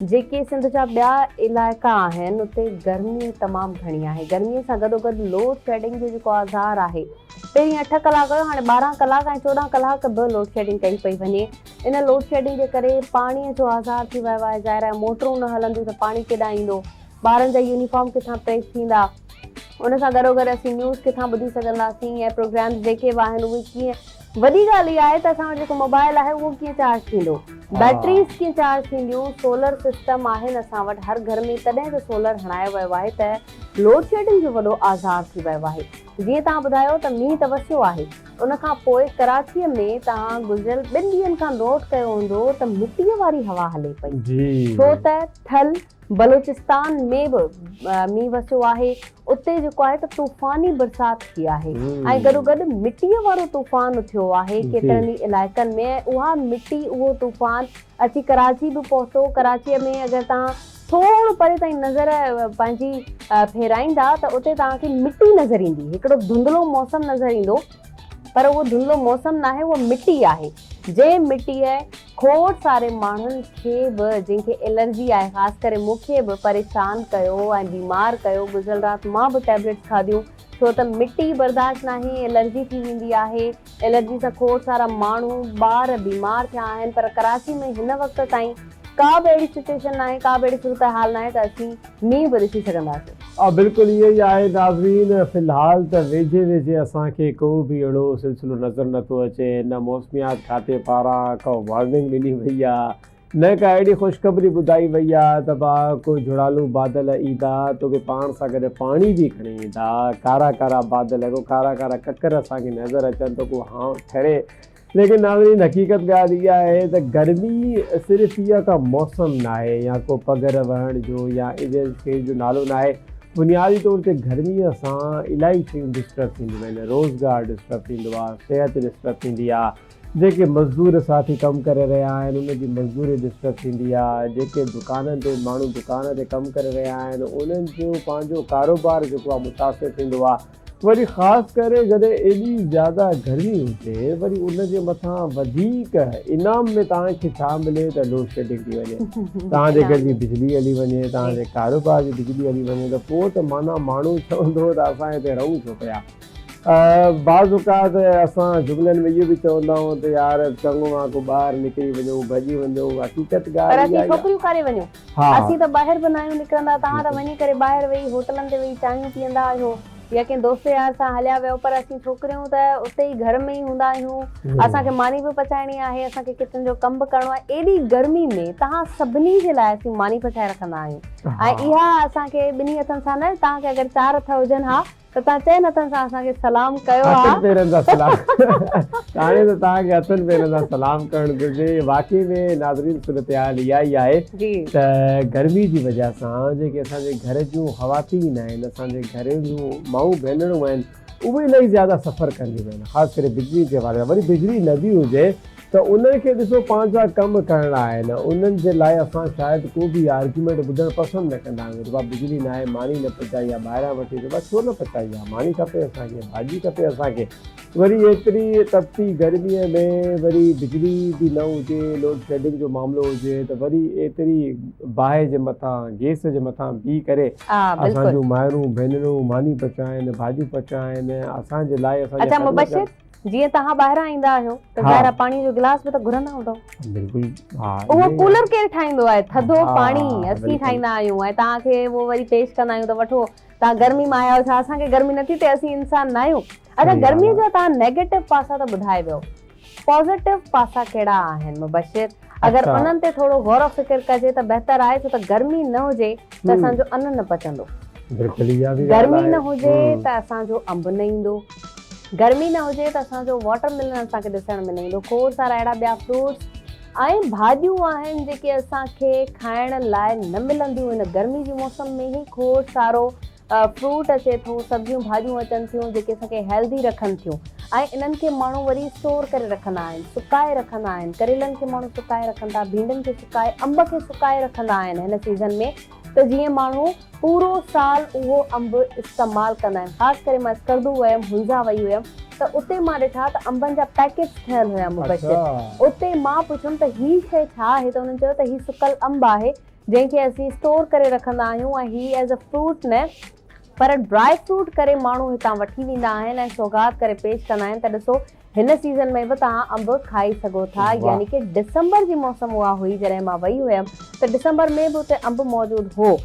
जेके सिंध जा ॿिया इलाइक़ा आहिनि उते गर्मी तमामु घणी आहे। गर्मीअ सां गॾोगॾु लोड शेडिंग जो जेको आज़ार आहे, पहिरीं 8 कलाक हुयो, हाणे 12 कलाक ऐं 14 कलाक बि लोड शेडिंग कई पई वञे। इन लोड शेडिंग जे करे पाणीअ जो आज़ार थी वियो आहे। ज़ाहिर आहे मोटरूं न हलंदियूं त पाणी केॾां ईंदो, ॿारनि जा यूनिफॉर्म किथां प्रेस थींदा, उन सां गॾोगॾु असीं न्यूज़ किथां ॿुधी सघंदासीं ऐं प्रोग्राम्स जेके बि आहिनि उहे कीअं। वॾी ॻाल्हि इहा आहे त असां वटि जेको मोबाइल आहे उहो कीअं चार्ज थींदो, बैटरीज़ कीअं चार्ज थींदियूं, सोलर सिस्टम आहिनि असां वटि हर घर में, तॾहिं त सोलर हणायो वियो आहे त लोड शेडिंग जो वॾो आज़ार थी वियो आहे। जीअं तव्हां ॿुधायो त मींहुं त वसियो आहे, उन खां पोइ कराचीअ में तव्हां गुज़िरियल 2 ॾींहंनि खां नोट कयो हूंदो त मिटीअ वारी हवा हले पई, छो त थल बलूचिस्तान में बि मींहुं वसियो आहे। उते जेको आहे त तूफ़ानी बरसाति थी आहे ऐं गॾोगॾु मिटीअ वारो तूफ़ान थियो आहे केतिरनि ई इलाइक़नि में। उहा मिटी, उहो तूफ़ान अची कराची बि पहुतो। कराचीअ में अगरि तव्हां थोरो परे ताईं नज़र पंहिंजी फेराईंदा त उते तव्हांखे मिटी नज़र ईंदी, हिकिड़ो धुंधलो मौसम नज़र ईंदो, पर उहो धुंधलो मौसम न आहे, उहा मिटी आहे। जंहिं मिटीअ खोड़ सारे माण्हुनि खे बि, जंहिंखे एलर्जी आहे, ख़ासि करे मूंखे बि परेशान कयो ऐं बीमार कयो। गुज़िरियल राति मां बि टैबलेट्स खाधियूं, छो त मिटी बर्दाश्त न आहे, एलर्जी थी वेंदी आहे। एलर्जी सां खोड़ सारा माण्हू ॿार बीमार थिया आहिनि। पर कराची में हिन वक़्त ताईं का बि अहिड़ी सिचुएशन न आहे, का बि अहिड़ी सूरत हाल न आहे त असीं मींहुं बि ॾिसी सघंदासीं। बिल्कुलु इहो ई आहे नाज़रीन। फ़िलहाल त वेझे वेझे असांखे को बि अहिड़ो सिलसिलो नज़र नथो अचे, न मौसमियात खाते पारां का वार्निंग ॾिनी वई आहे, न का अहिड़ी ख़ुशख़बरी ॿुधाई वई आहे त भाउ कोई झुड़ालू बादल ईंदा तोखे पाण सां गॾु पाणी बि खणी ईंदा। कारा कारा बादल, को कारा कारा ककर असांखे नज़र अचनि त को हाँ ठरे। लेकिन नाज़रीन हक़ीक़त ॻाल्हि इहा आहे त गर्मी सिर्फ़ु इहा का मौसम न आहे या को पघर वहण जो या इन शइ जो नालो न आहे। बुनियादी तौर ते गर्मीअ सां इलाही शयूं डिस्टर्ब थींदियूं आहिनि। रोज़गार डिस्टर्ब थींदो आहे, सिहत डिस्टर्ब थींदी आहे, जेके मज़दूर साथी कमु करे रहिया आहिनि उनजी मज़दूरी डिस्टर्ब थींदी आहे, जेके दुकाननि ते माण्हू दुकान ते कमु करे रहिया आहिनि उन्हनि जो पंहिंजो कारोबार जेको आहे मुतासिर थींदो आहे। वरी ख़ासि करे जॾहिं एॾी ज़्यादा गर्मी हुजे, वरी उनजे मथां वधीक इनाम में तव्हांखे छा मिले त लोड शेडिंग थी वञे, तव्हांजे घर जी बिजली हली वञे, तव्हांजे कारोबार जी बिजली हली वञे, त पोइ त माना माण्हू चवंदो त असां हिते रहूं छो पिया। बाज़ औक़ात असां जुमिलनि में इहो बि चवंदा आहियूं त यार चङो आहे को ॿाहिरि निकिरी वञूं, भॼी वञूं। हक़ीक़त ॻाल्हि छोकिरियूं काॾे वञूं, असीं त ॿाहिरि बि न आहियूं निकिरंदा। तव्हां त वञी करे ॿाहिरि वेही होटलनि ते वेही चांहियूं पीअंदा आहियो या कंहिं दोस्त यार सां हलिया वियो, पर असीं छोकिरियूं त उते ई घर में ई हूंदा आहियूं। असांखे मानी बि पचाइणी आहे, असांखे किचन जो कमु बि करिणो आहे। एॾी गर्मी में तव्हां सभिनी जे लाइ असीं मानी पचाए रखंदा आहियूं ऐं इहा असांखे ॿिन्ही हथनि सां न, तव्हांखे अगरि 4 हथ हुजनि हा त तव्हां 4 हथनि सां असांखे सलाम कयो आहे। हाणे त तव्हांखे हथनि पेरनि सां सलाम करणु घुरिजे। वाक़ई में नाज़रीन सूरत हाल इहा ई आहे त गर्मी जी वजह सां जेके असांजे घर जूं ख़वातीन आहिनि, असांजे घर जूं माऊं भेनरूं आहिनि, उहे इलाही ज़्यादा सफ़र कंदियूं आहिनि, ख़ासि करे बिजली जे वारे। वरी बिजली न बि हुजे त उन्हनि खे ॾिसो पंहिंजा कमु करणा आहिनि, उन्हनि जे लाइ असां शायदि को बि आर्ग्यूमेंट ॿुधणु पसंदि न कंदा आहियूं। भाउ बिजली न आहे, मानी न पचाई आहे, ॿाहिरां वठी अचो, छो न पचाई आहे, मानी खपे असांखे, भाॼी खपे असांखे। वरी एतिरी तपती गर्मीअ में वरी बिजली बि न हुजे, लोड शेडिंग जो मामिलो हुजे त वरी एतिरी बाहि जे मथां, गैस जे मथां बीह करे असां जूं माइरूं भेनरूं मानी पचाइनि, भाॼियूं पचाइनि असांजे लाइ। जीअं तव्हां ॿाहिरां ईंदा आहियो त ॿाहिरां पाणी जो गिलास बि त घुरंदा हूंदव। बिल्कुलु, उहो कूलर केरु ठाहींदो आहे, थधो पाणी असीं ठाहींदा आहियूं ऐं तव्हांखे उहो वरी पेश कंदा आहियूं त वठो तव्हां गर्मी में आया आहियो, छा असांखे गर्मी नथी थिए, असीं इंसान न आहियूं। अच्छा, गर्मीअ जा तव्हां नेगेटिव पासा त ॿुधाए वियो, पॉज़िटिव पासा कहिड़ा आहिनि मुबशिर? अगरि उन्हनि ते थोरो गौर फ़िक्र कजे त बहितर आहे, छो त गर्मी न हुजे त असांजो अन्न न पचंदो, गर्मी न हुजे त असांजो अंब न ईंदो, गर्मी न हुजे त असांजो वाटरमेलन असांखे ॾिसण में न ईंदो। खोड़ सारा अहिड़ा ॿिया फ्रूट्स ऐं भाॼियूं आहिनि जेके असांखे खाइण लाइ न मिलंदियूं। इन गर्मी जे मौसम में ई खोड़ सारो फ्रूट अचे थो, सब्जियूं भाॼियूं अचनि थियूं जेके असांखे हेल्दी रखनि थियूं ऐं इन्हनि खे माण्हू वरी स्टोर करे रखंदा आहिनि, सुकाए रखंदा आहिनि। करेलनि खे माण्हू सुकाए रखनि था, भींडियुनि खे सुकाए, अंब खे सुकाए रखंदा आहिनि हिन सीज़न में, त जीअं माण्हू पूरो साल उहो अंब इस्तेमालु कंदा आहिनि। ख़ासि करे मां स्कर्दू वयमि, हुंज़ा वई हुयमि त उते मां ॾिठा त अंबनि जा पैकेट ठहियल हुया मुबशिर। उते मां पुछियमि त हीअ शइ छा आहे, त हुननि चयो त हीअ सुकल अंब आहे, जंहिंखे असीं स्टोर करे रखंदा आहियूं ऐं ही एज़ अ फ्रूट न पर ड्राई फ्रूट करे माण्हू हितां वठी वेंदा आहिनि ऐं सौगात करे पेश कंदा आहिनि। त ॾिसो हिन सीज़न में बि तव्हां अंब खाई सघो था। यानी कि डिसंबर जी मौसम उहा हुई जॾहिं मां वई हुयमि त डिसंबर में बि उते अंब मौजूदु हो।